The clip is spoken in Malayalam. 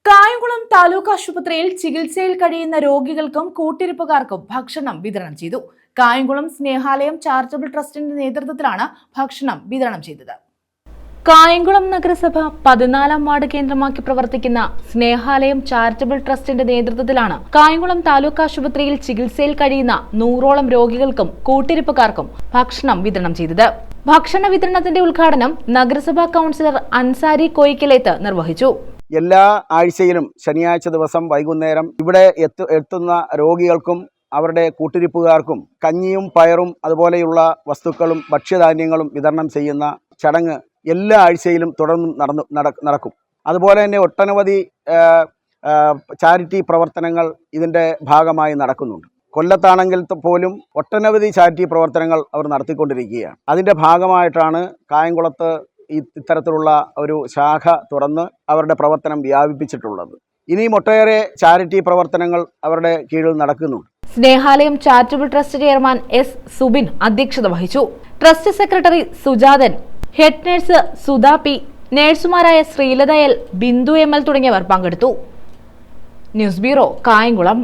കായംകുളം താലൂക്ക് ആശുപത്രിയിൽ ചികിത്സയിൽ കഴിയുന്ന രോഗികൾക്കും കൂട്ടിരിപ്പുകാർക്കും ഭക്ഷണം വിതരണം ചെയ്തു. കായംകുളം സ്നേഹാലയം ചാരിറ്റബിൾ ട്രസ്റ്റിന്റെ നേതൃത്വത്തിലാണ് ഭക്ഷണം വിതരണം ചെയ്തത്. കായംകുളം നഗരസഭ 14-ാം വാർഡ് കേന്ദ്രമാക്കി പ്രവർത്തിക്കുന്ന സ്നേഹാലയം ചാരിറ്റബിൾ ട്രസ്റ്റിന്റെ നേതൃത്വത്തിലാണ് കായംകുളം താലൂക്ക് ആശുപത്രിയിൽ ചികിത്സയിൽ കഴിയുന്ന 100ഓളം രോഗികൾക്കും കൂട്ടിരിപ്പുകാർക്കും ഭക്ഷണം വിതരണം ചെയ്തത്. ഭക്ഷണ വിതരണത്തിന്റെ ഉദ്ഘാടനം നഗരസഭാ കൗൺസിലർ അൻസാരി കോയിക്കലേത്ത് നിർവഹിച്ചു. എല്ലാ ആഴ്ചയിലും ശനിയാഴ്ച ദിവസം വൈകുന്നേരം ഇവിടെ എത്തുന്ന രോഗികൾക്കും അവരുടെ കൂട്ടിരിപ്പുകാർക്കും കഞ്ഞിയും പയറും അതുപോലെയുള്ള വസ്തുക്കളും ഭക്ഷ്യധാന്യങ്ങളും വിതരണം ചെയ്യുന്ന ചടങ്ങ് എല്ലാ ആഴ്ചയിലും തുടർന്നും നടക്കും. അതുപോലെ തന്നെ ഒട്ടനവധി ചാരിറ്റി പ്രവർത്തനങ്ങൾ ഇതിൻ്റെ ഭാഗമായി നടക്കുന്നുണ്ട്. കൊല്ലത്താണെങ്കിൽ പോലും ഒട്ടനവധി ചാരിറ്റി പ്രവർത്തനങ്ങൾ അവർ നടത്തിക്കൊണ്ടിരിക്കുകയാണ്. അതിൻ്റെ ഭാഗമായിട്ടാണ് കായംകുളത്ത് ഇത്തരത്തിലുള്ള ഒരു ശാഖ തുറന്ന് അവരുടെ പ്രവർത്തനം വ്യാപിപ്പിച്ചിട്ടുള്ളത്. ഇനിയും ഒട്ടേറെ ചാരിറ്റി പ്രവർത്തനങ്ങൾ അവരുടെ കീഴിൽ നടക്കുന്നുണ്ട്. Snehalayam charitable trust chairman S Subin അധ്യക്ഷത വഹിച്ചു. Trust secretary Sujathan, head nurse Sudha P, നഴ്സുമാരായ Sreelatha L, Bindu M L തുടങ്ങിയവർ പങ്കെടുത്തു. News bureau, Kayamkulam.